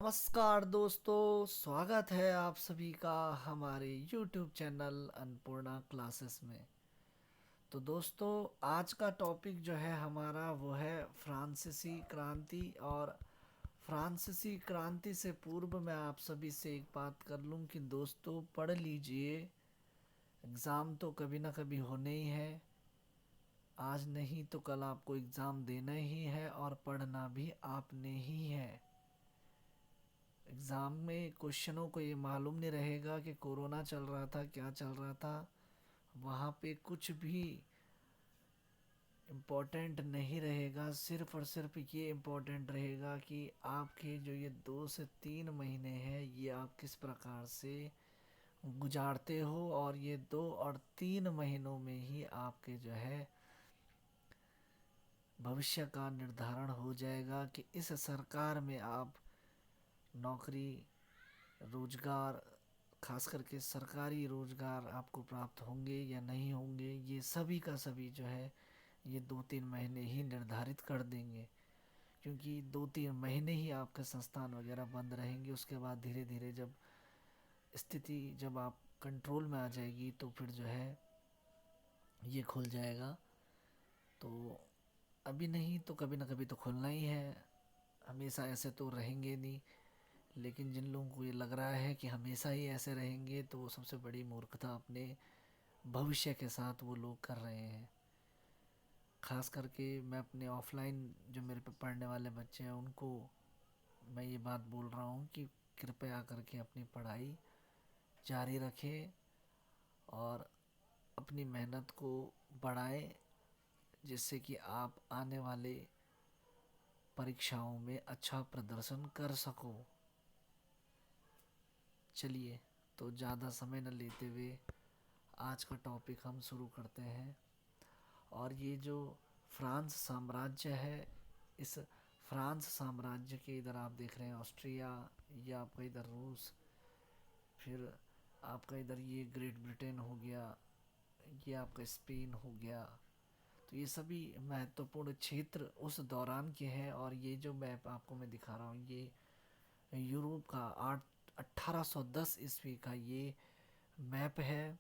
नमस्कार दोस्तों, स्वागत है आप सभी का हमारे YouTube चैनल अन्नपूर्णा क्लासेस में। तो दोस्तों, आज का टॉपिक जो है हमारा वो है फ्रांसीसी क्रांति। और फ्रांसीसी क्रांति से पूर्व मैं आप सभी से एक बात कर लूँ कि दोस्तों पढ़ लीजिए, एग्ज़ाम तो कभी ना कभी होने ही है। आज नहीं तो कल आपको एग्ज़ाम देना ही है और पढ़ना भी आपने ही है। एग्ज़ाम में क्वेश्चनों को ये मालूम नहीं रहेगा कि कोरोना चल रहा था, क्या चल रहा था। वहाँ पे कुछ भी इम्पोर्टेंट नहीं रहेगा, सिर्फ और सिर्फ ये इम्पोर्टेंट रहेगा कि आपके जो ये 2 से 3 महीने हैं ये आप किस प्रकार से गुजारते हो। और ये 2 और 3 महीनों में ही आपके जो है भविष्य का निर्धारण हो जाएगा कि इस सरकार में आप नौकरी, रोजगार, खास करके सरकारी रोजगार आपको प्राप्त होंगे या नहीं होंगे। ये सभी का सभी जो है ये 2-3 महीने ही निर्धारित कर देंगे, क्योंकि 2-3 महीने ही आपके संस्थान वगैरह बंद रहेंगे। उसके बाद धीरे धीरे जब स्थिति जब आप कंट्रोल में आ जाएगी तो फिर जो है ये खुल जाएगा। तो अभी नहीं तो कभी ना कभी तो खुलना ही है। हमेशा ऐसे तो रहेंगे नहीं। लेकिन जिन लोगों को ये लग रहा है कि हमेशा ही ऐसे रहेंगे तो वो सबसे बड़ी मूर्खता अपने भविष्य के साथ वो लोग कर रहे हैं। ख़ास करके मैं अपने ऑफलाइन जो मेरे पे पढ़ने वाले बच्चे हैं उनको मैं ये बात बोल रहा हूँ कि कृपया करके अपनी पढ़ाई जारी रखें और अपनी मेहनत को बढ़ाएं, जिससे कि आप आने वाले परीक्षाओं में अच्छा प्रदर्शन कर सको। चलिए, तो ज़्यादा समय न लेते हुए आज का टॉपिक हम शुरू करते हैं। और ये जो फ्रांस साम्राज्य है, इस फ्रांस साम्राज्य के इधर आप देख रहे हैं ऑस्ट्रिया, ये आपका इधर रूस, फिर आपका इधर ये ग्रेट ब्रिटेन हो गया, ये आपका स्पेन हो गया। तो ये सभी महत्वपूर्ण क्षेत्र उस दौरान के हैं। और ये जो मैप आपको मैं दिखा रहा हूँ ये यूरोप का 1810 ईस्वी का ये मैप है।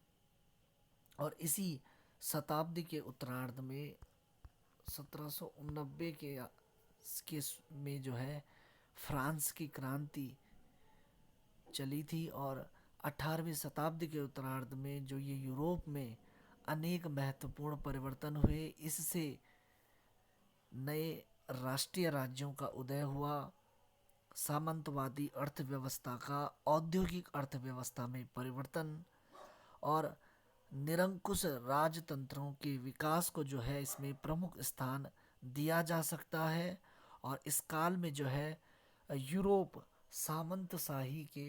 और इसी शताब्दी के उत्तरार्ध में 1789 के में जो है फ्रांस की क्रांति चली थी। और 18वीं शताब्दी के उत्तरार्ध में जो ये यूरोप में अनेक महत्वपूर्ण परिवर्तन हुए, इससे नए राष्ट्रीय राज्यों का उदय हुआ। सामंतवादी अर्थव्यवस्था का औद्योगिक अर्थव्यवस्था में परिवर्तन और निरंकुश राजतंत्रों के विकास को जो है इसमें प्रमुख स्थान दिया जा सकता है। और इस काल में जो है यूरोप सामंतशाही के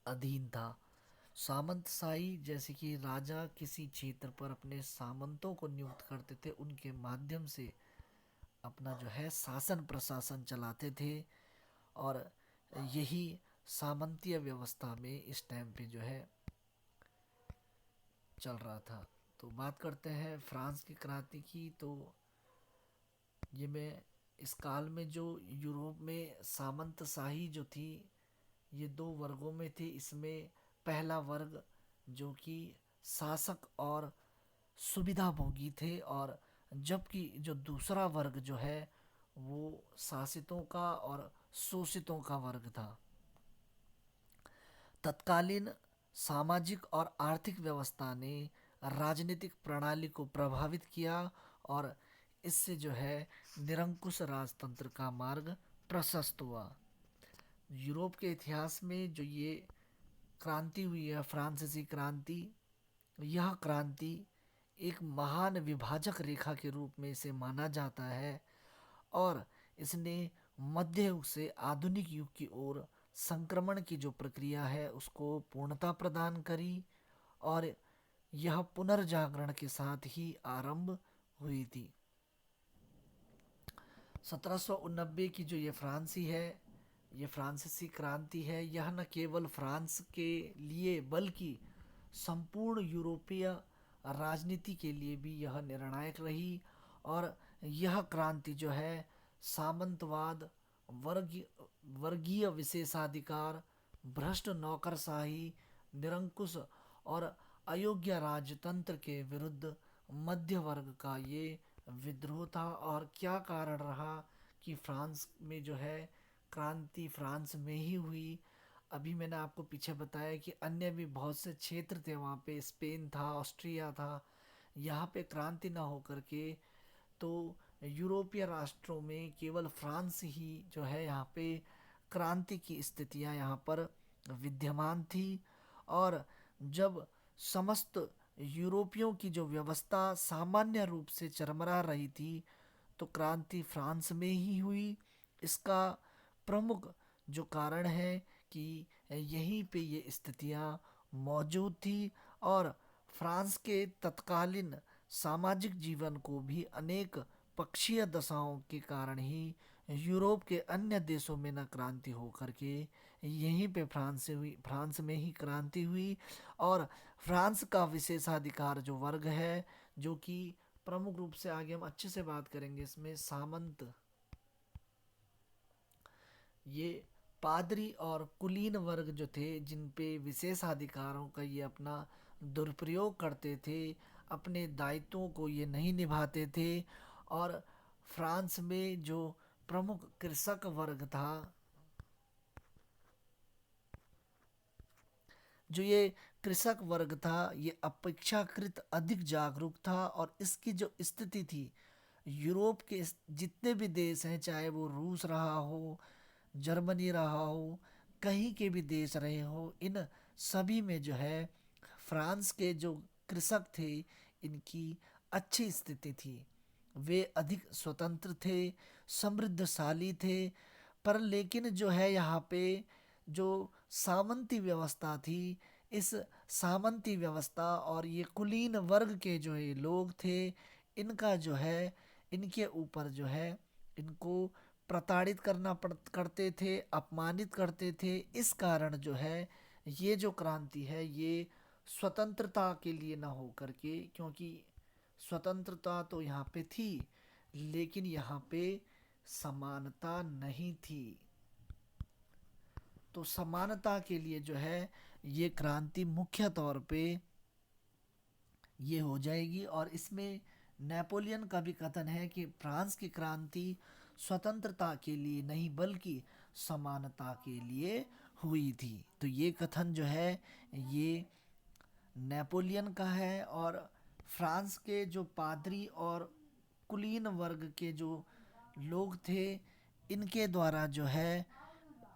अधीन था। सामंतशाही जैसे कि राजा किसी क्षेत्र पर अपने सामंतों को नियुक्त करते थे, उनके माध्यम से अपना जो है शासन प्रशासन चलाते थे। और यही सामंतीय व्यवस्था में इस टाइम पे जो है चल रहा था। तो बात करते हैं फ्रांस की क्रांति की। तो ये मैं इस काल में जो यूरोप में सामंतशाही जो थी ये 2 वर्गों में थी। इसमें पहला वर्ग जो कि शासक और सुविधाभोगी थे, और जबकि जो दूसरा वर्ग जो है वो शासितों का और शोषितों का वर्ग था। तत्कालीन सामाजिक और आर्थिक व्यवस्था ने राजनीतिक प्रणाली को प्रभावित किया, और इससे जो है निरंकुश राजतंत्र का मार्ग प्रशस्त हुआ। यूरोप के इतिहास में जो ये क्रांति हुई है फ्रांसीसी क्रांति, यह क्रांति एक महान विभाजक रेखा के रूप में इसे माना जाता है। और इसने मध्य युग से आधुनिक युग की ओर संक्रमण की जो प्रक्रिया है उसको पूर्णता प्रदान करी। और यह पुनर्जागरण के साथ ही आरंभ हुई थी। 1789 की जो ये फ्रांसी है, ये फ्रांसीसी क्रांति है, यह न केवल फ्रांस के लिए बल्कि संपूर्ण यूरोपीय राजनीति के लिए भी यह निर्णायक रही। और यह क्रांति जो है सामंतवाद वर्गीय वर्गीय विशेषाधिकार, भ्रष्ट नौकरशाही, निरंकुश और अयोग्य राजतंत्र के विरुद्ध मध्य वर्ग का ये विद्रोह था। और क्या कारण रहा कि फ्रांस में जो है क्रांति फ्रांस में ही हुई। अभी मैंने आपको पीछे बताया कि अन्य भी बहुत से क्षेत्र थे वहाँ पे, स्पेन था, ऑस्ट्रिया था, यहाँ पे क्रांति ना होकर के तो यूरोपीय राष्ट्रों में केवल फ्रांस ही जो है यहाँ पे क्रांति की स्थितियाँ यहाँ पर विद्यमान थी। और जब समस्त यूरोपियों की जो व्यवस्था सामान्य रूप से चरमरा रही थी तो क्रांति फ्रांस में ही हुई। इसका प्रमुख जो कारण है कि यहीं पे ये स्थितियाँ मौजूद थी। और फ्रांस के तत्कालीन सामाजिक जीवन को भी अनेक पक्षीय दशाओं के कारण ही यूरोप के अन्य देशों में न क्रांति हो करके यहीं पे फ्रांस में ही क्रांति हुई। और फ्रांस का विशेषाधिकार जो वर्ग है, जो कि प्रमुख रूप से आगे हम अच्छे से बात करेंगे इसमें, सामंत, ये पादरी और कुलीन वर्ग जो थे जिन पे विशेषाधिकारों का ये अपना दुरुपयोग करते थे, अपने दायित्वों को ये नहीं निभाते थे। और फ्रांस में जो प्रमुख कृषक वर्ग था, जो ये कृषक वर्ग था, ये अपेक्षाकृत अधिक जागरूक था। और इसकी जो स्थिति थी, यूरोप के जितने भी देश हैं, चाहे वो रूस रहा हो, जर्मनी रहा हो, कहीं के भी देश रहे हो, इन सभी में जो है फ्रांस के जो कृषक थे इनकी अच्छी स्थिति थी। वे अधिक स्वतंत्र थे, समृद्धशाली थे। पर लेकिन जो है यहाँ पे जो सामंती व्यवस्था थी, इस सामंती व्यवस्था और ये कुलीन वर्ग के जो ये लोग थे, इनका जो है इनके ऊपर जो है इनको प्रताड़ित करते थे, अपमानित करते थे। इस कारण जो है ये जो क्रांति है ये स्वतंत्रता के लिए ना हो करके, क्योंकि स्वतंत्रता तो यहाँ पे थी लेकिन यहाँ पे समानता नहीं थी। तो समानता के लिए जो है ये क्रांति मुख्य तौर पे ये हो जाएगी। और इसमें नेपोलियन का भी कथन है कि फ्रांस की क्रांति स्वतंत्रता के लिए नहीं बल्कि समानता के लिए हुई थी। तो ये कथन जो है ये नेपोलियन का है। और फ्रांस के जो पादरी और कुलीन वर्ग के जो लोग थे, इनके द्वारा जो है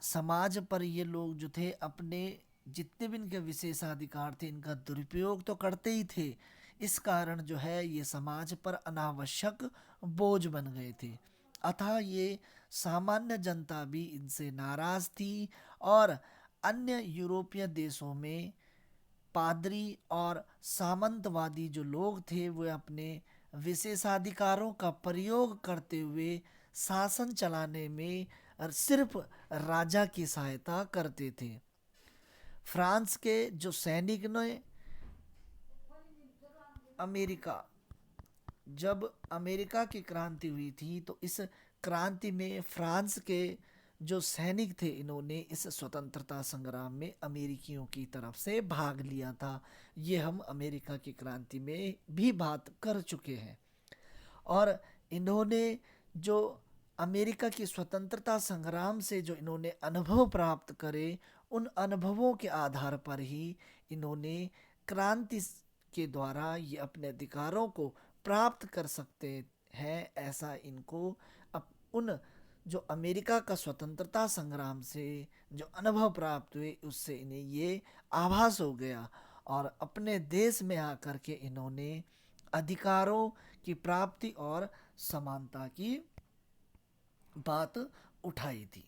समाज पर ये लोग जो थे अपने जितने भी इनके विशेषाधिकार थे इनका दुरुपयोग तो करते ही थे। इस कारण जो है ये समाज पर अनावश्यक बोझ बन गए थे। अतः ये सामान्य जनता भी इनसे नाराज थी। और अन्य यूरोपीय देशों में पादरी और सामंतवादी जो लोग थे वे अपने विशेषाधिकारों का प्रयोग करते हुए शासन चलाने में सिर्फ राजा की सहायता करते थे। फ्रांस के जो सैनिक ने अमेरिका जब अमेरिका की क्रांति हुई थी तो इस क्रांति में फ्रांस के जो सैनिक थे इन्होंने इस स्वतंत्रता संग्राम में अमेरिकियों की तरफ से भाग लिया था। ये हम अमेरिका की क्रांति में भी बात कर चुके हैं। और इन्होंने जो अमेरिका की स्वतंत्रता संग्राम से जो इन्होंने अनुभव प्राप्त करे, उन अनुभवों के आधार पर ही इन्होंने क्रांति के द्वारा ये अपने अधिकारों को प्राप्त कर सकते हैं, ऐसा इनको उन जो अमेरिका का स्वतंत्रता संग्राम से जो अनुभव प्राप्त हुए उससे इन्हें ये आभास हो गया। और अपने देश में आकर के इन्होंने अधिकारों की प्राप्ति और समानता की बात उठाई थी।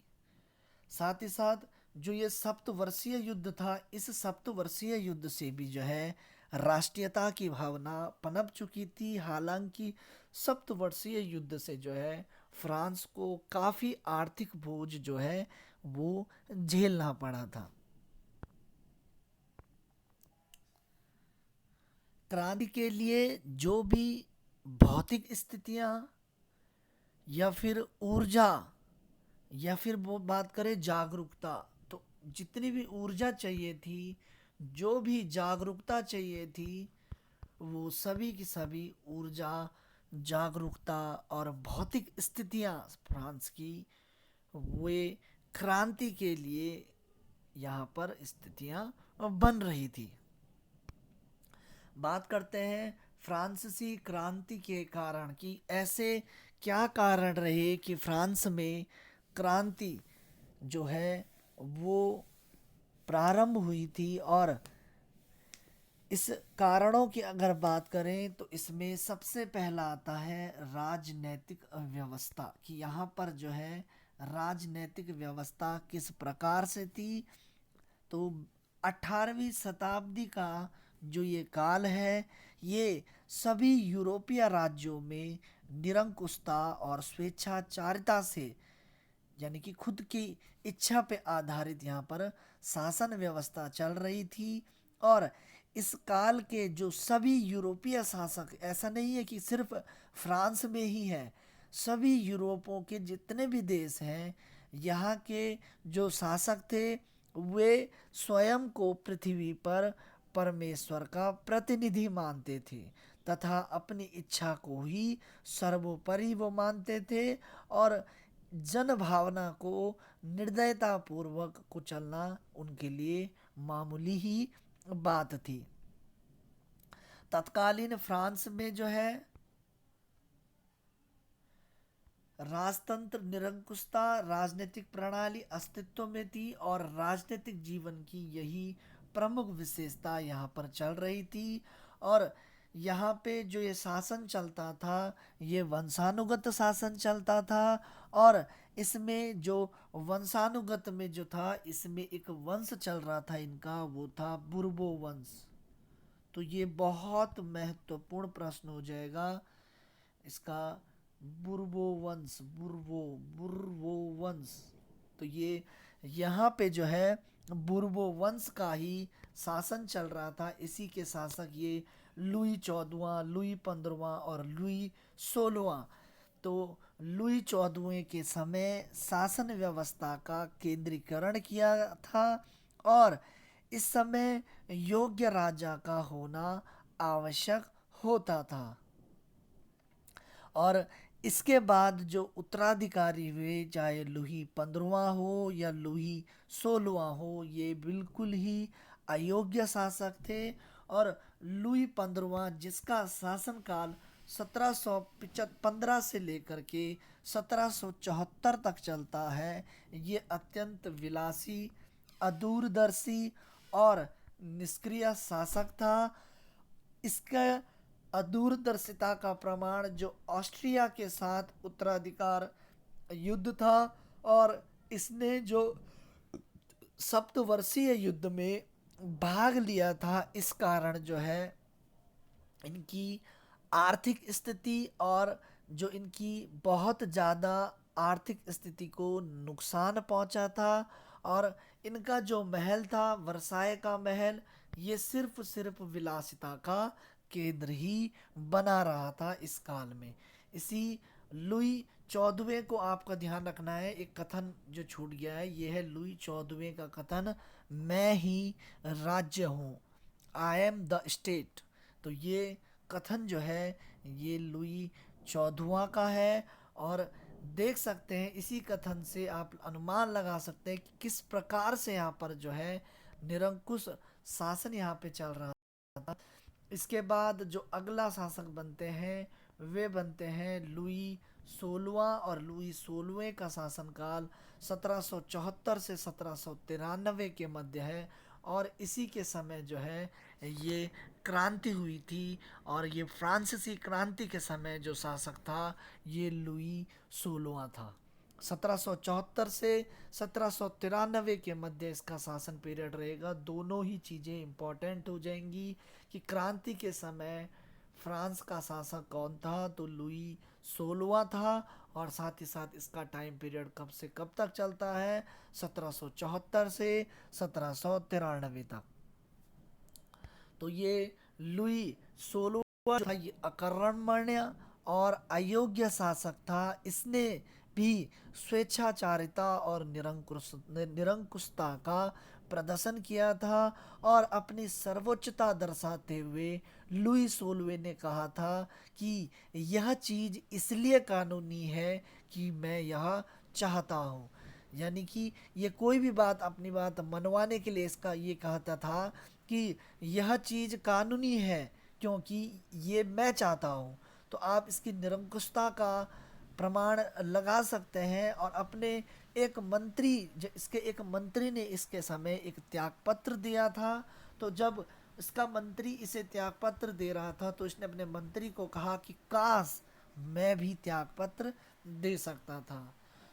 साथ ही साथ जो ये सप्तवर्षीय युद्ध था, इस सप्तवर्षीय युद्ध से भी जो है राष्ट्रीयता की भावना पनप चुकी थी। हालांकि सप्तवर्षीय युद्ध से जो है फ्रांस को काफ़ी आर्थिक बोझ जो है वो झेलना पड़ा था। क्रांति के लिए जो भी भौतिक स्थितियां या फिर ऊर्जा या फिर वो बात करें जागरूकता, तो जितनी भी ऊर्जा चाहिए थी, जो भी जागरूकता चाहिए थी, वो सभी की सभी ऊर्जा, जागरूकता और भौतिक स्थितियां फ्रांस की, वे क्रांति के लिए यहाँ पर स्थितियां बन रही थी। बात करते हैं फ्रांसीसी क्रांति के कारण कि ऐसे क्या कारण रहे कि फ्रांस में क्रांति जो है वो प्रारंभ हुई थी। और इस कारणों की अगर बात करें तो इसमें सबसे पहला आता है राजनैतिक व्यवस्था, कि यहाँ पर जो है राजनैतिक व्यवस्था किस प्रकार से थी। तो 18वीं शताब्दी का जो ये काल है, ये सभी यूरोपीय राज्यों में निरंकुशता और स्वेच्छाचारिता से, यानी कि खुद की इच्छा पे आधारित यहाँ पर शासन व्यवस्था चल रही थी। और इस काल के जो सभी यूरोपीय शासक, ऐसा नहीं है कि सिर्फ फ्रांस में ही है, सभी यूरोपों के जितने भी देश हैं, यहाँ के जो शासक थे वे स्वयं को पृथ्वी पर परमेश्वर का प्रतिनिधि मानते थे तथा अपनी इच्छा को ही सर्वोपरि वो मानते थे। और जन भावना को निर्दयता पूर्वक कुचलना उनके लिए मामूली ही बात थी। तत्कालीन फ्रांस में जो है राजतंत्र निरंकुशता राजनीतिक प्रणाली अस्तित्व में थी और राजनीतिक जीवन की यही प्रमुख विशेषता यहाँ पर चल रही थी। और यहाँ पे जो ये शासन चलता था, ये वंशानुगत शासन चलता था। और इसमें जो वंशानुगत में जो था, इसमें एक वंश चल रहा था इनका, वो था बुर्बो वंश। तो ये बहुत महत्वपूर्ण प्रश्न हो जाएगा इसका, बुर्बो वंश, बुर्बो वंश। तो ये यहाँ पे जो है बुर्बो वंश का ही शासन चल रहा था। इसी के शासक ये लुई 14वां, लुई 15वां और लुई 16वां। तो लुई 14वें के समय शासन व्यवस्था का केंद्रीकरण किया था। और इस समय योग्य राजा का होना आवश्यक होता था। और इसके बाद जो उत्तराधिकारी हुए, चाहे लुई 15वां हो या लुई 16वां हो, ये बिल्कुल ही अयोग्य शासक थे। और लुई 15वां, जिसका शासनकाल 1715 से लेकर के 1774 तक चलता है, ये अत्यंत विलासी, अदूरदर्शी और निष्क्रिय शासक था। इसका अदूरदर्शिता का प्रमाण जो ऑस्ट्रिया के साथ उत्तराधिकार युद्ध था, और इसने जो सप्तवर्षीय युद्ध में भाग लिया था, इस कारण जो है इनकी आर्थिक स्थिति और जो इनकी बहुत ज़्यादा आर्थिक स्थिति को नुकसान पहुंचा था। और इनका जो महल था, वर्साय का महल, ये सिर्फ विलासिता का केंद्र ही बना रहा था इस काल में। इसी लुई 14वें को आपका ध्यान रखना है, एक कथन जो छूट गया है, ये है लुई 14वें का कथन, मैं ही राज्य हूँ, आई एम द स्टेट। तो ये कथन जो है ये लुई 14वां का है। और देख सकते हैं इसी कथन से आप अनुमान लगा सकते हैं कि किस प्रकार से यहाँ पर जो है निरंकुश शासन यहाँ पे चल रहा था। इसके बाद जो अगला शासक बनते हैं वे बनते हैं लुई 16वां। और लुई 16वें का शासनकाल 1774 से 1793 के मध्य है। और इसी के समय जो है ये क्रांति हुई थी। और ये फ्रांसीसी क्रांति के समय जो शासक था ये लुई 16वां था। 1774 से 1793 के मध्य इसका शासन पीरियड रहेगा। दोनों ही चीज़ें इम्पोर्टेंट हो जाएंगी कि क्रांति के समय फ्रांस का शासक कौन था, तो लुई 16वां था। और साथ ही साथ इसका टाइम पीरियड कब से कब तक चलता है, 1774 से 1793 तक। तो ये लुई 16वां था, ये अकर्मण्य और अयोग्य शासक था। इसने भी स्वेच्छाचारिता और निरंकुशता का प्रदर्शन किया था और अपनी सर्वोच्चता दर्शाते हुए लुई सोल्वे ने कहा था कि यह चीज़ इसलिए कानूनी है कि मैं यह चाहता हूँ। यानी कि ये कोई भी बात अपनी बात मनवाने के लिए इसका ये कहता था कि यह चीज़ कानूनी है क्योंकि ये मैं चाहता हूँ। तो आप इसकी निरंकुशता का प्रमाण लगा सकते हैं और अपने एक मंत्री इसके एक मंत्री ने इसके समय एक त्यागपत्र दिया था। तो जब इसका मंत्री इसे त्यागपत्र दे रहा था तो इसने अपने मंत्री को कहा कि काश मैं भी त्यागपत्र दे सकता था।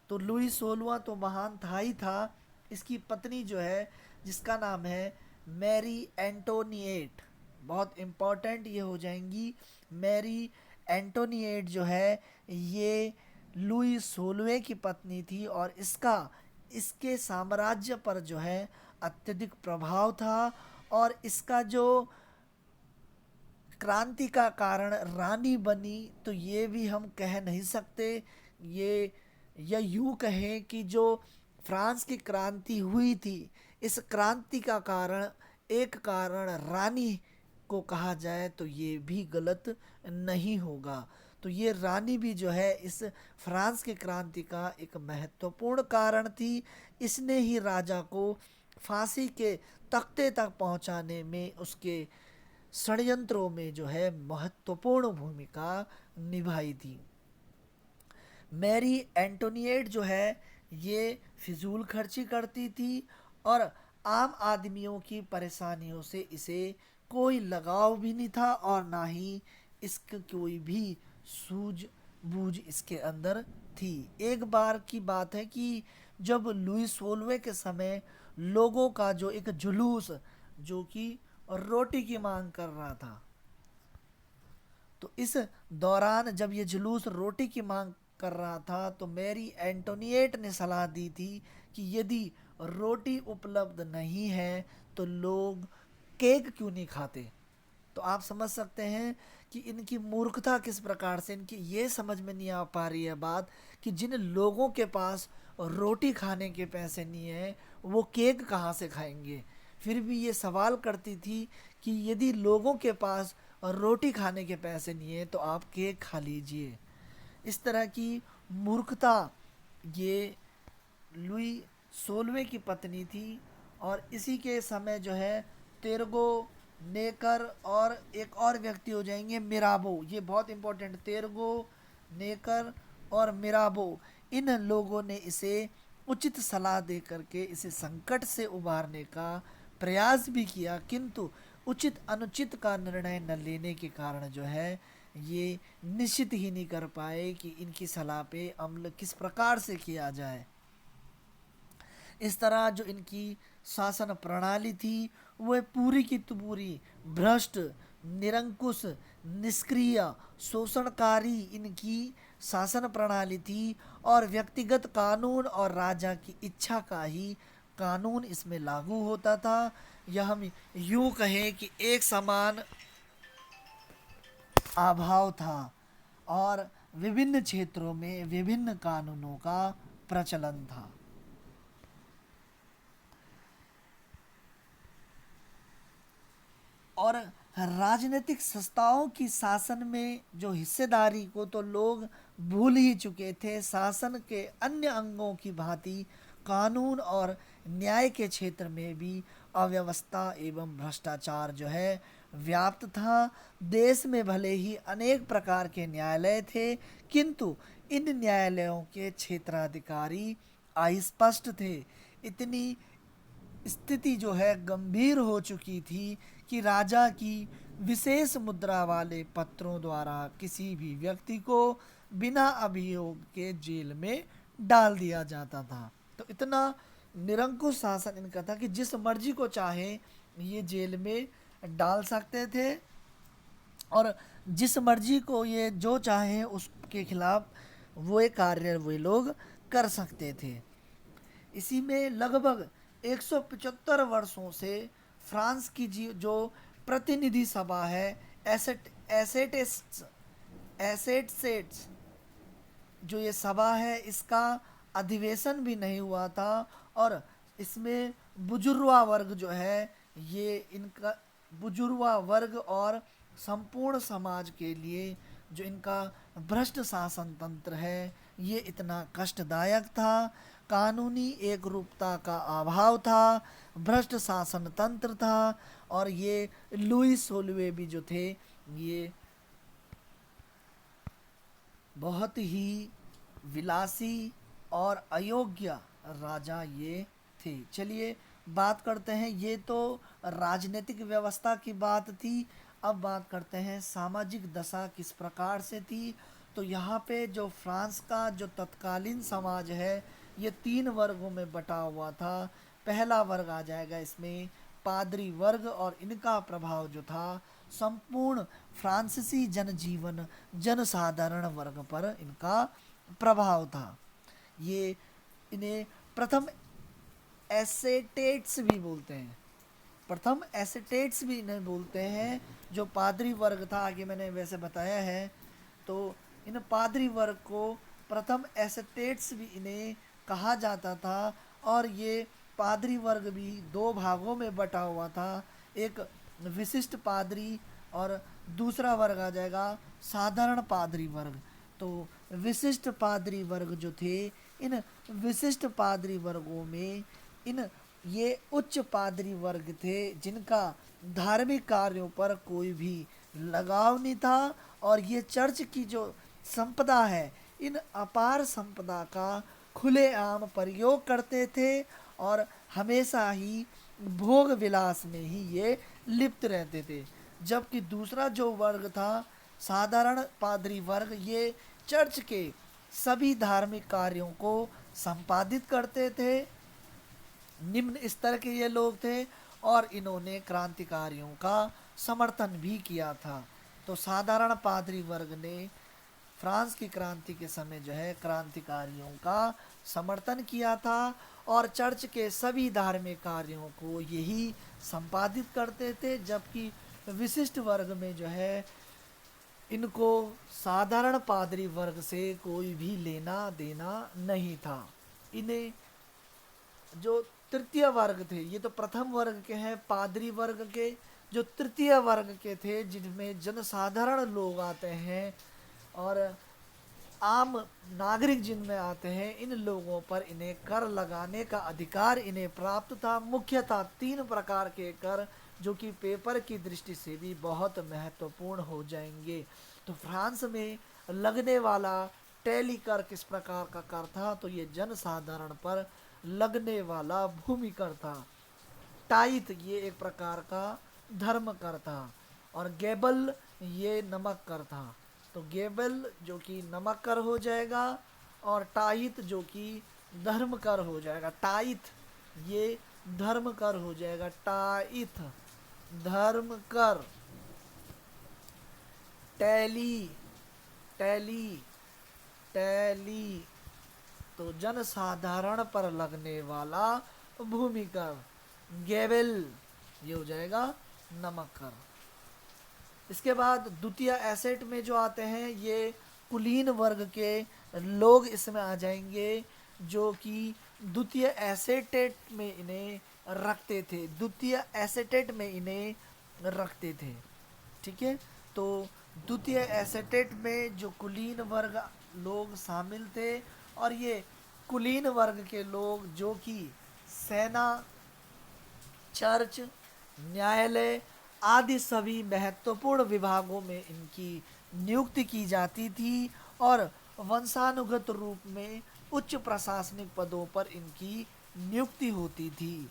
तो लुई सोलवा तो महान था ही था। इसकी पत्नी जो है जिसका नाम है मैरी एंटोनिएट, बहुत इम्पोर्टेंट ये हो जाएंगी। मैरी एंटोनिएट जो है ये लुई सोलवे की पत्नी थी और इसका इसके साम्राज्य पर जो है अत्यधिक प्रभाव था। और इसका जो क्रांति का कारण रानी बनी तो ये भी हम कह नहीं सकते। ये या यूं कहें कि जो फ्रांस की क्रांति हुई थी इस क्रांति का कारण एक कारण रानी को कहा जाए तो ये भी गलत नहीं होगा। तो ये रानी भी जो है इस फ्रांस की क्रांति का एक महत्वपूर्ण कारण थी। इसने ही राजा को फांसी के तख्ते तक पहुंचाने में उसके षड्यंत्रों में जो है महत्वपूर्ण भूमिका निभाई थी। मैरी एंटोनिएट जो है ये फिजूल खर्ची करती थी और आम आदमियों की परेशानियों से इसे कोई लगाव भी नहीं था और ना ही इसकी कोई भी सूझबूझ इसके अंदर थी। एक बार की बात है कि जब लुई सोलवे के समय लोगों का जो एक जुलूस जो कि रोटी की मांग कर रहा था, तो इस दौरान जब ये जुलूस रोटी की मांग कर रहा था तो मैरी एंटोनिएट ने सलाह दी थी कि यदि रोटी उपलब्ध नहीं है तो लोग केक क्यों नहीं खाते। तो आप समझ सकते हैं कि इनकी मूर्खता किस प्रकार से, इनकी ये समझ में नहीं आ पा रही है बात कि जिन लोगों के पास रोटी खाने के पैसे नहीं है वो केक कहाँ से खाएंगे। फिर भी ये सवाल करती थी कि यदि लोगों के पास रोटी खाने के पैसे नहीं है तो आप केक खा लीजिए। इस तरह की मूर्खता ये लुई सोलवे की पत्नी थी। और इसी के समय जो है तेरगो, नेकर और एक और व्यक्ति हो जाएंगे मिराबो, ये बहुत इंपॉर्टेंट, तेरगो, नेकर और मिराबो, इन लोगों ने इसे उचित सलाह दे करके इसे संकट से उबारने का प्रयास भी किया किंतु उचित अनुचित का निर्णय न लेने के कारण जो है ये निश्चित ही नहीं कर पाए कि इनकी सलाह पे अमल किस प्रकार से किया जाए। इस तरह जो इनकी शासन प्रणाली थी वह पूरी की पूरी भ्रष्ट, निरंकुश, निष्क्रिय, शोषणकारी इनकी शासन प्रणाली थी और व्यक्तिगत कानून और राजा की इच्छा का ही कानून इसमें लागू होता था। यह हम यूं कहें कि एक समान अभाव था और विभिन्न क्षेत्रों में विभिन्न कानूनों का प्रचलन था। और राजनीतिक संस्थाओं की शासन में जो हिस्सेदारी को तो लोग भूल ही चुके थे। शासन के अन्य अंगों की भांति कानून और न्याय के क्षेत्र में भी अव्यवस्था एवं भ्रष्टाचार जो है व्याप्त था। देश में भले ही अनेक प्रकार के न्यायालय थे किंतु इन न्यायालयों के क्षेत्राधिकारी अस्पष्ट थे। इतनी स्थिति जो है गंभीर हो चुकी थी कि राजा की विशेष मुद्रा वाले पत्रों द्वारा किसी भी व्यक्ति को बिना अभियोग के जेल में डाल दिया जाता था। तो इतना निरंकुश शासन इनका था कि जिस मर्जी को चाहे ये जेल में डाल सकते थे और जिस मर्जी को ये जो चाहे उसके खिलाफ वो कार्य वे लोग कर सकते थे। इसी में लगभग 175 वर्षों से फ्रांस की जो प्रतिनिधि सभा है एसेट्स जो ये सभा है इसका अधिवेशन भी नहीं हुआ था, और इसमें बुजुर्वा वर्ग जो है, ये इनका बुजुर्वा वर्ग और संपूर्ण समाज के लिए जो इनका भ्रष्ट शासन तंत्र है ये इतना कष्टदायक था। कानूनी एक रूपता का अभाव था, भ्रष्ट शासन तंत्र था, और ये लुई सोलवे भी जो थे ये बहुत ही विलासी और अयोग्य राजा ये थे। चलिए बात करते हैं, ये तो राजनीतिक व्यवस्था की बात थी। अब बात करते हैं सामाजिक दशा किस प्रकार से थी। तो यहाँ पे जो फ्रांस का जो तत्कालीन समाज है ये 3 वर्गों में बटा हुआ था। पहला वर्ग आ जाएगा इसमें पादरी वर्ग, और इनका प्रभाव जो था संपूर्ण फ्रांसीसी जनजीवन जनसाधारण वर्ग पर इनका प्रभाव था। ये इन्हें प्रथम एसेटेट्स भी बोलते हैं, प्रथम एसेटेट्स भी इन्हें बोलते हैं। जो पादरी वर्ग था, आगे मैंने वैसे बताया है, तो इन पादरी वर्ग को प्रथम एसेटेट्स भी इन्हें कहा जाता था। और ये पादरी वर्ग भी 2 भागों में बटा हुआ था, एक विशिष्ट पादरी और दूसरा वर्ग आ जाएगा साधारण पादरी वर्ग। तो विशिष्ट पादरी वर्ग जो थे, इन विशिष्ट पादरी वर्गों में इन ये उच्च पादरी वर्ग थे जिनका धार्मिक कार्यों पर कोई भी लगाव नहीं था, और ये चर्च की जो संपदा है इन अपार संपदा का खुलेआम प्रयोग करते थे, और हमेशा ही भोग विलास में ही ये लिप्त रहते थे। जबकि दूसरा जो वर्ग था साधारण पादरी वर्ग, ये चर्च के सभी धार्मिक कार्यों को संपादित करते थे, निम्न स्तर के ये लोग थे, और इन्होंने क्रांतिकारियों का समर्थन भी किया था। तो साधारण पादरी वर्ग ने फ्रांस की क्रांति के समय जो है क्रांतिकारियों का समर्थन किया था, और चर्च के सभी धार्मिक कार्यों को यही संपादित करते थे। जबकि विशिष्ट वर्ग में जो है इनको साधारण पादरी वर्ग से कोई भी लेना देना नहीं था। इन्हें जो तृतीय वर्ग थे, ये तो प्रथम वर्ग के हैं पादरी वर्ग के, जो तृतीय वर्ग के थे जिनमें जनसाधारण लोग आते हैं और आम नागरिक जिनमें आते हैं, इन लोगों पर इन्हें कर लगाने का अधिकार इन्हें प्राप्त था। मुख्यतः 3 प्रकार के कर जो कि पेपर की दृष्टि से भी बहुत महत्वपूर्ण हो जाएंगे। तो फ्रांस में लगने वाला टैली कर किस प्रकार का कर था, तो ये जनसाधारण पर लगने वाला भूमि कर था। टाइथ ये एक प्रकार का धर्म कर था, और गेबल ये नमक कर था। तो गेबल जो कि नमक कर हो जाएगा, और टाइथ जो कि धर्म कर हो जाएगा। टाइथ ये धर्म कर हो जाएगा, टाइथ धर्म कर। टैली टैली टैली तो जनसाधारण पर लगने वाला भूमि कर। गेबल ये हो जाएगा नमक कर। इसके बाद द्वितीय एसेट में जो आते हैं ये कुलीन वर्ग के लोग इसमें आ जाएंगे, जो कि द्वितीय एसेटेट में इन्हें रखते थे, द्वितीय एसेटेट में इन्हें रखते थे। ठीक है, तो द्वितीय एसेटेट में जो कुलीन वर्ग लोग शामिल थे, और ये कुलीन वर्ग के लोग जो कि सेना, चर्च, न्यायालय आदि सभी महत्वपूर्ण विभागों में इनकी नियुक्ति की जाती थी, और वंशानुगत रूप में उच्च प्रशासनिक पदों पर इनकी नियुक्ति होती थी।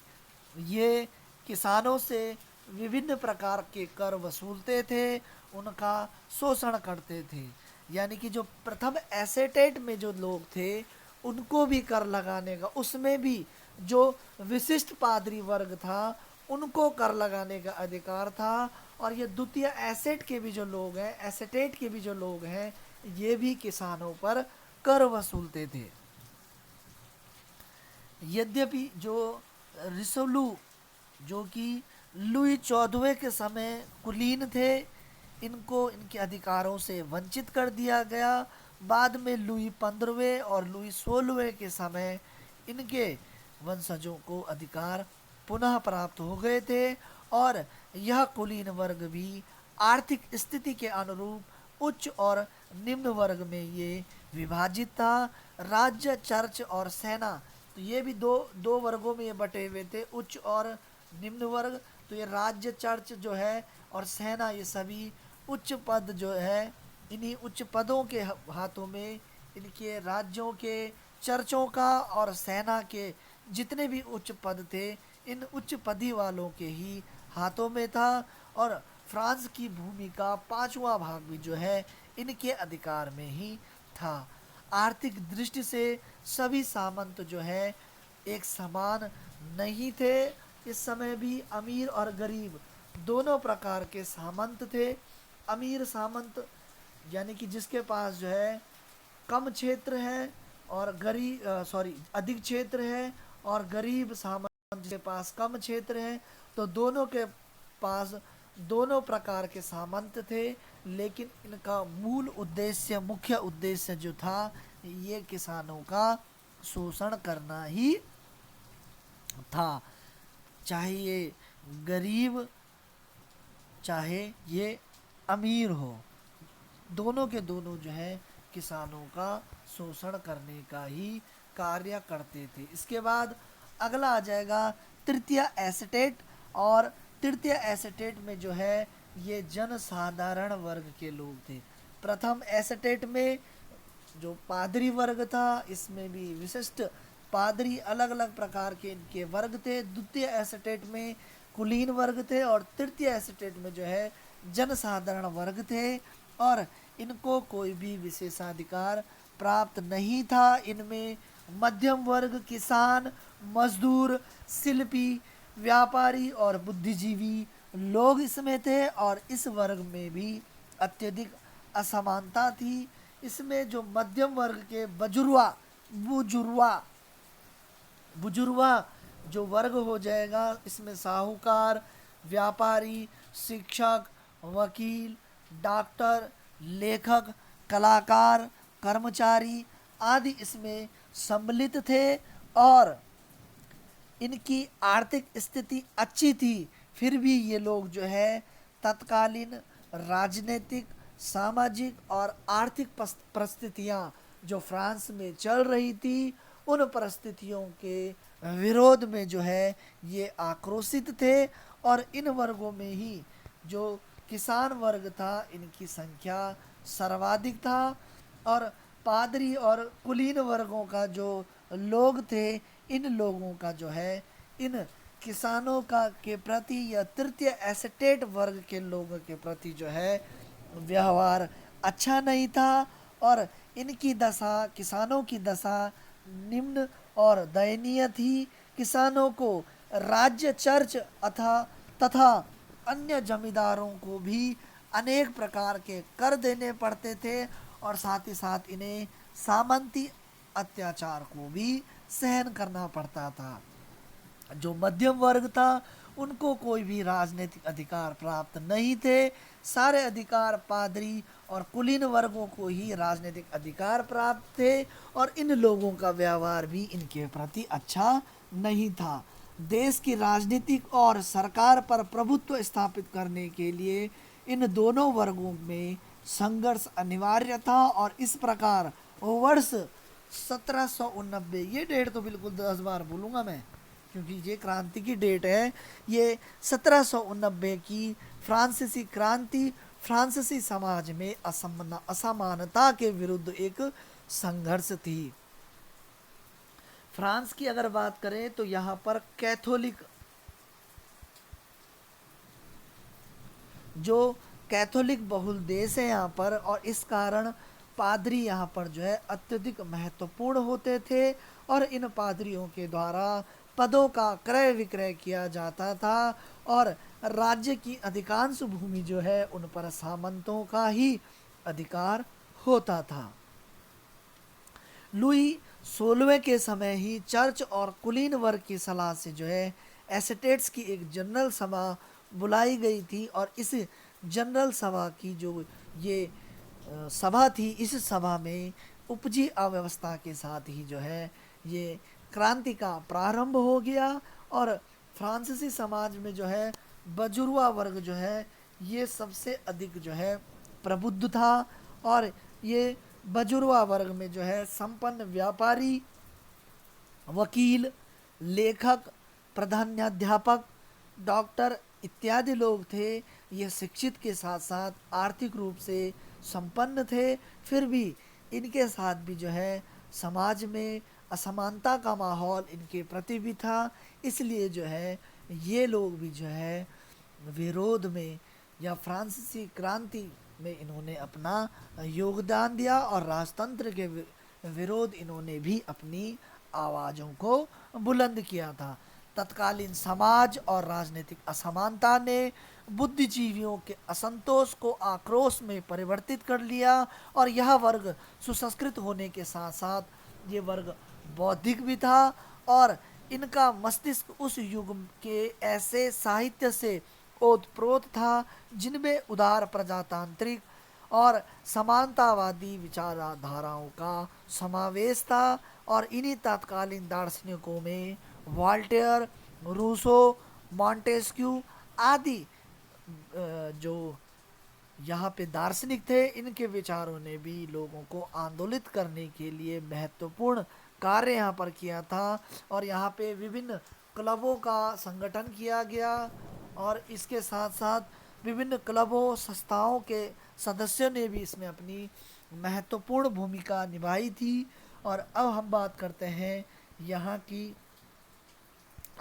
ये किसानों से विभिन्न प्रकार के कर वसूलते थे, उनका शोषण करते थे। यानी कि जो प्रथम एसेटेट में जो लोग थे उनको भी कर लगाने का, उसमें भी जो विशिष्ट पादरी वर्ग था उनको कर लगाने का अधिकार था। और ये द्वितीय एसेट के भी जो लोग हैं, एसेटेट के भी जो लोग हैं, ये भी किसानों पर कर वसूलते थे। यद्यपि जो रिसोलू जो कि लुई 14वें के समय कुलीन थे, इनको इनके अधिकारों से वंचित कर दिया गया। बाद में लुई 15वें और लुई 16वें के समय इनके वंशजों को अधिकार पुनः प्राप्त हो गए थे और यह कुलीन वर्ग भी आर्थिक स्थिति के अनुरूप उच्च और निम्न वर्ग में ये विभाजित था। राज्य, चर्च और सेना, तो ये भी दो दो वर्गों में ये बटे हुए थे, उच्च और निम्न वर्ग। तो ये राज्य, चर्च जो है और सेना, ये सभी उच्च पद जो है, इन्हीं उच्च पदों के हाथों में, इनके राज्यों के, चर्चों का और सेना के जितने भी उच्च पद थे, इन उच्च पदी वालों के ही हाथों में था। और फ्रांस की भूमि का 5वां भाग भी जो है इनके अधिकार में ही था। आर्थिक दृष्टि से सभी सामंत जो है एक समान नहीं थे। इस समय भी अमीर और गरीब दोनों प्रकार के सामंत थे। अमीर सामंत यानी कि जिसके पास जो है कम क्षेत्र है, और गरीब अधिक क्षेत्र है, और गरीब सामंत जिसके पास कम क्षेत्र है। तो दोनों के पास दोनों प्रकार के सामंत थे, लेकिन इनका मूल उद्देश्य, मुख्य उद्देश्य जो था, ये किसानों का शोषण करना ही था। चाहे ये गरीब, चाहे ये अमीर हो, दोनों के दोनों जो है किसानों का शोषण करने का ही कार्य करते थे। इसके बाद अगला आ जाएगा तृतीय एस्टेट। और तृतीय एस्टेट में जो है ये जनसाधारण वर्ग के लोग थे। प्रथम एस्टेट में जो पादरी वर्ग था, इसमें भी विशिष्ट पादरी, अलग अलग प्रकार के इनके वर्ग थे। द्वितीय एस्टेट में कुलीन वर्ग थे, और तृतीय एस्टेट में जो है जनसाधारण वर्ग थे, और इनको कोई भी विशेषाधिकार प्राप्त नहीं था। इनमें मध्यम वर्ग, किसान, मजदूर, शिल्पी, व्यापारी और बुद्धिजीवी लोग इसमें थे, और इस वर्ग में भी अत्यधिक असमानता थी। इसमें जो मध्यम वर्ग के बुजुर्वा बुजुर्वा जो वर्ग हो जाएगा, इसमें साहूकार, व्यापारी, शिक्षक, वकील, डॉक्टर, लेखक, कलाकार, कर्मचारी आदि इसमें सम्मिलित थे। और इनकी आर्थिक स्थिति अच्छी थी, फिर भी ये लोग जो है तत्कालीन राजनीतिक, सामाजिक और आर्थिक परिस्थितियां जो फ्रांस में चल रही थी, उन परिस्थितियों के विरोध में जो है ये आक्रोशित थे। और इन वर्गों में ही जो किसान वर्ग था, इनकी संख्या सर्वाधिक था। और पादरी और कुलीन वर्गों का जो लोग थे, इन लोगों का जो है इन किसानों का के प्रति या तृतीय एस्टेट वर्ग के लोगों के प्रति जो है व्यवहार अच्छा नहीं था। और इनकी दशा, किसानों की दशा निम्न और दयनीय थी। किसानों को राज्य, चर्च तथा अन्य जमींदारों को भी अनेक प्रकार के कर देने पड़ते थे, और साथ ही साथ इन्हें सामंती अत्याचार को भी सहन करना पड़ता था। जो मध्यम वर्ग था, उनको कोई भी राजनीतिक अधिकार प्राप्त नहीं थे। सारे अधिकार पादरी और कुलीन वर्गों को ही राजनीतिक अधिकार प्राप्त थे, और इन लोगों का व्यवहार भी इनके प्रति अच्छा नहीं था। देश की राजनीतिक और सरकार पर प्रभुत्व स्थापित करने के लिए इन दोनों वर्गों में संघर्ष अनिवार्य था। और इस प्रकार वर्ष 1789, ये डेट तो बिल्कुल 10 बार बोलूँगा मैं, क्योंकि ये क्रांति की डेट है। ये 1789 की फ्रांसीसी क्रांति फ्रांसीसी समाज में असमानता के विरुद्ध एक संघर्ष थी। फ्रांस की अगर बात करें तो यहाँ पर कैथोलिक बहुल देश है यहाँ पर, और इस कारण पादरी यहाँ पर जो है अत्यधिक महत्वपूर्ण होते थे, और इन पादरियों के द्वारा पदों का क्रय विक्रय किया जाता था, और राज्य की अधिकांश भूमि जो है उन पर सामंतों का ही अधिकार होता था। लुई 16वें के समय ही चर्च और कुलीन वर्ग की सलाह से जो है एस्टेट्स की एक जनरल सभा बुलाई गई थी, और इस जनरल सभा की जो ये सभा थी, इस सभा में उपजी अव्यवस्था के साथ ही जो है ये क्रांति का प्रारंभ हो गया। और फ्रांसीसी समाज में जो है बजुर्वा वर्ग जो है ये सबसे अधिक जो है प्रबुद्ध था। और ये बजुर्वा वर्ग में जो है संपन्न व्यापारी, वकील, लेखक, प्रधानाध्यापक, डॉक्टर इत्यादि लोग थे। ये शिक्षित के साथ साथ आर्थिक रूप से संपन्न थे। फिर भी इनके साथ भी जो है समाज में असमानता का माहौल इनके प्रति भी था। इसलिए जो है ये लोग भी जो है विरोध में या फ्रांसीसी क्रांति में इन्होंने अपना योगदान दिया और राजतंत्र के विरोध इन्होंने भी अपनी आवाज़ों को बुलंद किया था। तत्कालीन समाज और राजनीतिक असमानता ने बुद्धिजीवियों के असंतोष को आक्रोश में परिवर्तित कर लिया। और यह वर्ग सुसंस्कृत होने के साथ साथ ये वर्ग बौद्धिक भी था। और इनका मस्तिष्क उस युग के ऐसे साहित्य से ओतप्रोत था जिनमें उदार प्रजातांत्रिक और समानतावादी विचारधाराओं का समावेश था। और इन्हीं तत्कालीन दार्शनिकों में वॉल्टेयर, रूसो, मॉन्टेस्क्यू आदि जो यहाँ पे दार्शनिक थे, इनके विचारों ने भी लोगों को आंदोलित करने के लिए महत्वपूर्ण कार्य यहाँ पर किया था। और यहाँ पे विभिन्न क्लबों का संगठन किया गया और इसके साथ साथ विभिन्न क्लबों, संस्थाओं के सदस्यों ने भी इसमें अपनी महत्वपूर्ण भूमिका निभाई थी। और अब हम बात करते हैं यहाँ की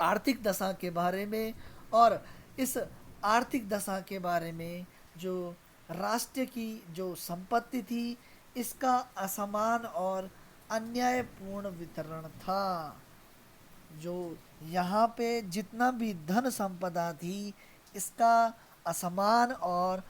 आर्थिक दशा के बारे में। और इस आर्थिक दशा के बारे में जो राष्ट्र की जो संपत्ति थी इसका असमान और अन्यायपूर्ण वितरण था। जो यहाँ पे जितना भी धन संपदा थी इसका असमान और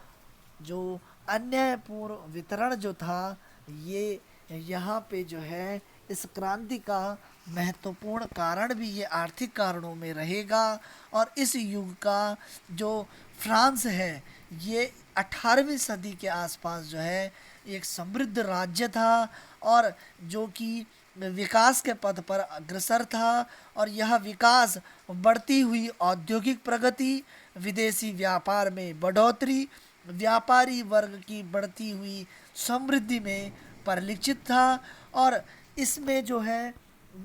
जो अन्यायपूर्ण वितरण जो था ये यहाँ पे जो है इस क्रांति का महत्वपूर्ण कारण भी ये आर्थिक कारणों में रहेगा। और इस युग का जो फ्रांस है ये 18वीं सदी के आसपास जो है एक समृद्ध राज्य था और जो कि विकास के पथ पर अग्रसर था। और यह विकास बढ़ती हुई औद्योगिक प्रगति, विदेशी व्यापार में बढ़ोतरी, व्यापारी वर्ग की बढ़ती हुई समृद्धि में परिलक्षित था। और इसमें जो है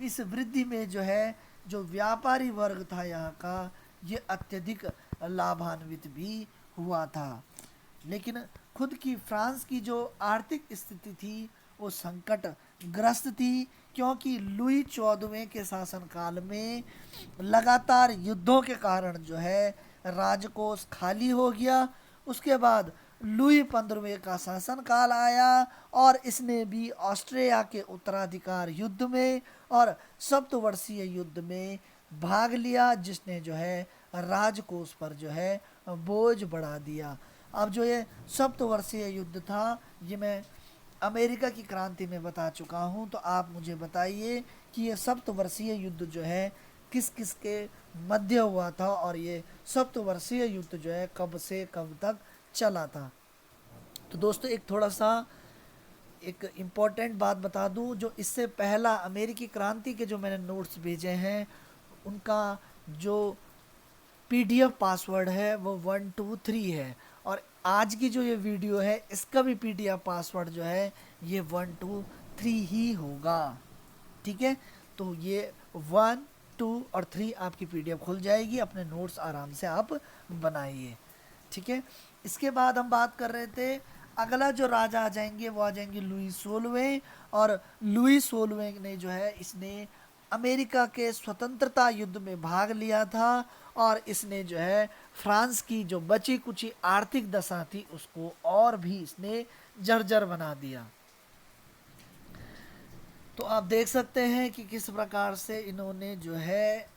इस वृद्धि में जो है जो व्यापारी वर्ग था यहाँ का ये अत्यधिक लाभान्वित भी हुआ था। लेकिन खुद की फ्रांस की जो आर्थिक स्थिति थी वो संकटग्रस्त थी, क्योंकि लुई 14वें के शासनकाल में लगातार युद्धों के कारण जो है राजकोष खाली हो गया। उसके बाद लुई 15वें का शासनकाल आया और इसने भी ऑस्ट्रिया के उत्तराधिकार युद्ध में और सप्तवर्षीय युद्ध में भाग लिया, जिसने जो है राजकोष पर जो है बोझ बढ़ा दिया। अब जो ये सप्तवर्षीय युद्ध था ये मैं अमेरिका की क्रांति में बता चुका हूँ, तो आप मुझे बताइए कि ये सप्तवर्षीय युद्ध जो है किस किस के मध्य हुआ था और ये सप्तवर्षीय युद्ध जो है कब से कब तक चला था। तो दोस्तों एक थोड़ा सा एक इम्पोर्टेंट बात बता दूं, जो इससे पहला अमेरिकी क्रांति के जो मैंने नोट्स भेजे हैं उनका जो PDF पासवर्ड है वो 123 है। और आज की जो ये वीडियो है इसका भी PDF पासवर्ड जो है ये 123 ही होगा। ठीक है, तो ये 1, 2 और 3 आपकी PDF खुल जाएगी, अपने नोट्स आराम से आप बनाइए। ठीक है, इसके बाद हम बात कर रहे थे अगला जो राजा आ जाएंगे वो आ जाएंगे लुई 16वें। और लुई 16वें ने जो है इसने अमेरिका के स्वतंत्रता युद्ध में भाग लिया था और इसने जो है फ्रांस की जो बची कुची आर्थिक दशा थी उसको और भी इसने जर्जर बना दिया। तो आप देख सकते हैं कि किस प्रकार से इन्होंने जो है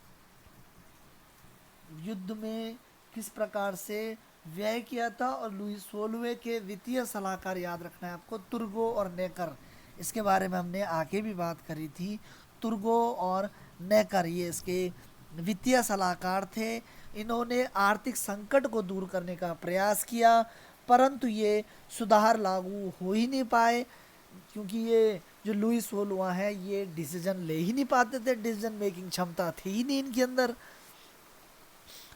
युद्ध में किस प्रकार से व्यय किया था। और लुई 16वें के वित्तीय सलाहकार याद रखना है आपको, तुर्गो और नेकर, इसके बारे में हमने आगे भी बात करी थी। तुर्गो और नेकर ये इसके वित्तीय सलाहकार थे। इन्होंने आर्थिक संकट को दूर करने का प्रयास किया। परंतु ये सुधार लागू हो ही नहीं पाए, क्योंकि ये जो लुईस होलुआ है ये डिसीजन ले ही नहीं पाते थे, डिसीजन मेकिंग क्षमता थी ही नहीं इनके अंदर।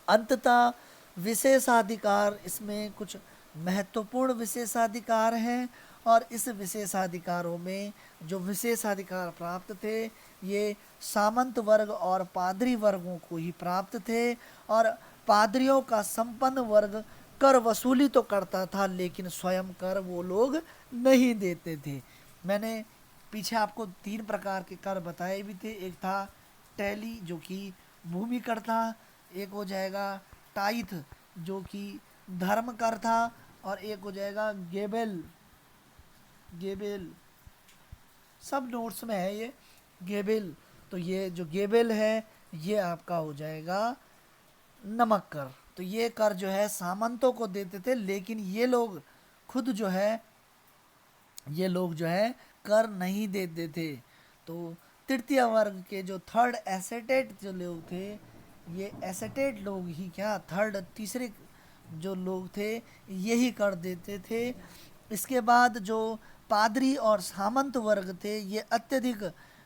अंततः विशेषाधिकार, इसमें कुछ महत्वपूर्ण विशेषाधिकार हैं, और इस विशेषाधिकारों में जो विशेषाधिकार प्राप्त थे ये सामंत वर्ग और पादरी वर्गों को ही प्राप्त थे। और पादरियों का संपन्न वर्ग कर वसूली तो करता था, लेकिन स्वयं कर वो लोग नहीं देते थे। मैंने पीछे आपको 3 प्रकार के कर बताए भी थे। एक था टैली जो कि भूमि कर था, एक हो जाएगा टाइथ जो कि धर्म कर था, और एक हो जाएगा गेबेल। गेबेल सब नोट्स में है ये गेबेल। तो ये जो गेबेल है ये आपका हो जाएगा नमक कर। तो ये कर जो है सामंतों को देते थे, लेकिन ये लोग खुद जो है ये लोग जो है कर नहीं देते थे। तो तृतीय वर्ग के जो थर्ड एसेटेट जो लोग थे, ये एसेटेट लोग ही क्या थर्ड तीसरे जो लोग थे यही कर देते थे। इसके बाद जो पादरी और सामंत वर्ग थे ये अत्यधिक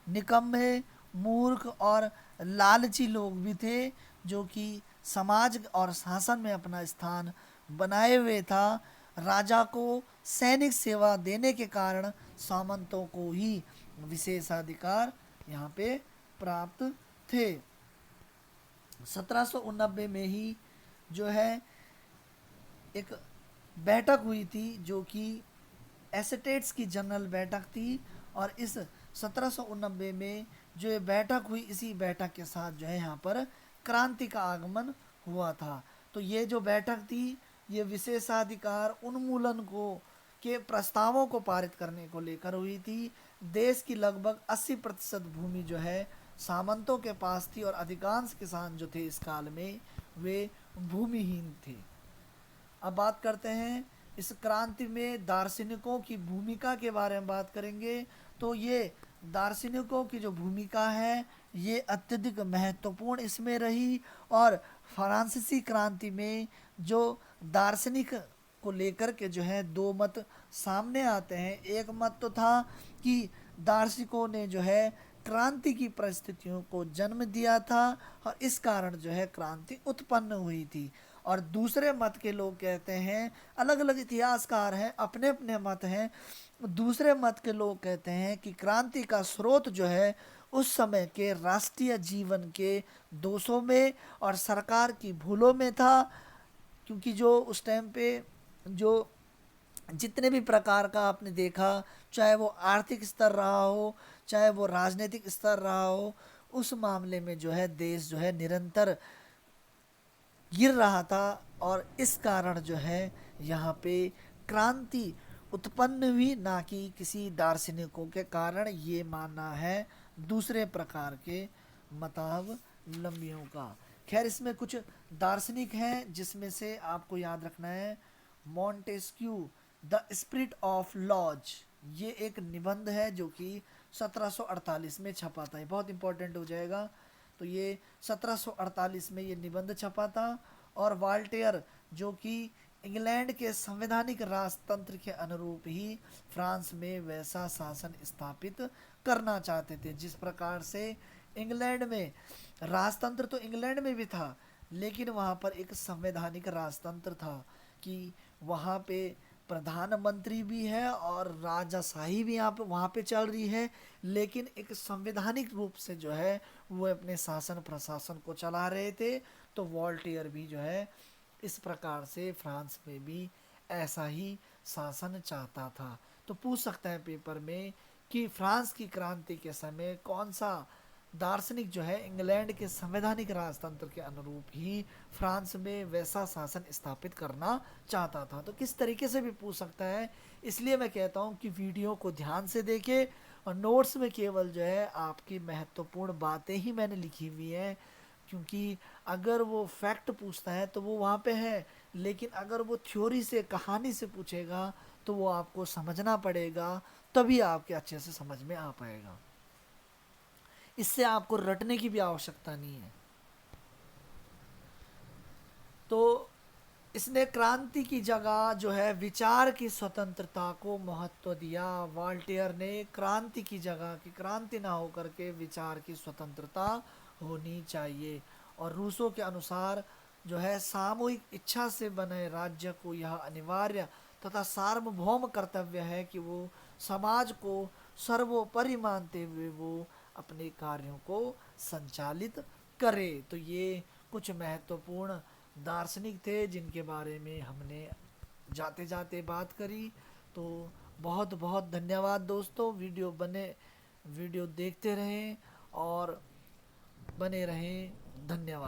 निकम्मे, मूर्ख और लालची लोग भी थे, जो कि समाज और शासन में अपना स्थान बनाए हुए था। राजा को सैनिक सेवा देने के कारण सामंतों को ही विशेषाधिकार यहाँ पे प्राप्त थे। 1789 में ही जो है एक बैठक हुई थी जो कि एसेटेट्स की जनरल बैठक थी, और इस 1789 में जो ये बैठक हुई इसी बैठक के साथ जो है यहाँ पर क्रांति का आगमन हुआ था। तो ये जो बैठक थी ये विशेषाधिकार उन्मूलन को के प्रस्तावों को पारित करने को लेकर हुई थी। देश की लगभग 80% भूमि जो है सामंतों के पास थी, और अधिकांश किसान जो थे इस काल में वे भूमिहीन थे। अब बात करते हैं इस क्रांति में दार्शनिकों की भूमिका के बारे में बात करेंगे। तो ये दार्शनिकों की जो भूमिका है ये अत्यधिक महत्वपूर्ण इसमें रही, और फ्रांसीसी क्रांति में जो दार्शनिक को लेकर के जो है 2 मत सामने आते हैं। एक मत तो था कि दार्शनिकों ने जो है क्रांति की परिस्थितियों को जन्म दिया था, और इस कारण जो है क्रांति उत्पन्न हुई थी। और दूसरे मत के लोग कहते हैं, अलग अलग इतिहासकार हैं, अपने अपने मत हैं। दूसरे मत के लोग कहते हैं कि क्रांति का स्रोत जो है उस समय के राष्ट्रीय जीवन के दोषों में और सरकार की भूलों में था, क्योंकि जो उस टाइम पे जो जितने भी प्रकार का आपने देखा, चाहे वो आर्थिक स्तर रहा हो, चाहे वो राजनीतिक स्तर रहा हो, उस मामले में जो है देश जो है निरंतर गिर रहा था, और इस कारण जो है यहाँ पे क्रांति उत्पन्न हुई, ना कि किसी दार्शनिकों के कारण, ये मानना है दूसरे प्रकार के मतावलंबियों का। खैर इसमें कुछ दार्शनिक हैं जिसमें से आपको याद रखना है Montesquieu the Spirit of Laws. ये एक निबंध है जो कि 1748 में छपा था, ये बहुत इंपॉर्टेंट हो जाएगा। तो ये 1748 में ये निबंध छपा था। और वाल्टेयर जो कि इंग्लैंड के संवैधानिक राजतंत्र के अनुरूप ही फ्रांस में वैसा शासन स्थापित करना चाहते थे जिस प्रकार से इंग्लैंड में राजतंत्र तो इंग्लैंड में भी था, लेकिन वहाँ पर एक संवैधानिक राजतंत्र था कि वहाँ पे प्रधानमंत्री भी है और राजाशाही भी यहाँ पे वहाँ पे चल रही है, लेकिन एक संवैधानिक रूप से जो है वो अपने शासन प्रशासन को चला रहे थे। तो वॉल्टेयर भी जो है इस प्रकार से फ्रांस में भी ऐसा ही शासन चाहता था। तो पूछ सकता है पेपर में कि फ्रांस की क्रांति के समय कौन सा दार्शनिक जो है इंग्लैंड के संवैधानिक राजतंत्र के अनुरूप ही फ्रांस में वैसा शासन स्थापित करना चाहता था। तो किस तरीके से भी पूछ सकता है, इसलिए मैं कहता हूँ कि वीडियो को ध्यान से देखें, और नोट्स में केवल जो है आपकी महत्वपूर्ण बातें ही मैंने लिखी हुई हैं, क्योंकि अगर वो फैक्ट पूछता है तो वो वहाँ पे है, लेकिन अगर वो थ्योरी से कहानी से पूछेगा तो वो आपको समझना पड़ेगा, तभी आपके अच्छे से समझ में आ पाएगा। इससे आपको रटने की भी आवश्यकता नहीं है। तो इसने क्रांति की जगह जो है विचार की स्वतंत्रता को महत्व दिया। वॉल्टेयर ने क्रांति की जगह कि क्रांति ना होकर के विचार की स्वतंत्रता होनी चाहिए। और रूसो के अनुसार जो है सामूहिक इच्छा से बने राज्य को यह अनिवार्य तथा सार्वभौम कर्तव्य है कि वो समाज को सर्वोपरि मानते हुए वो अपने कार्यों को संचालित करे। तो ये कुछ महत्वपूर्ण दार्शनिक थे जिनके बारे में हमने जाते जाते बात करी। तो बहुत बहुत धन्यवाद दोस्तों। वीडियो देखते रहें और बने रहें। धन्यवाद।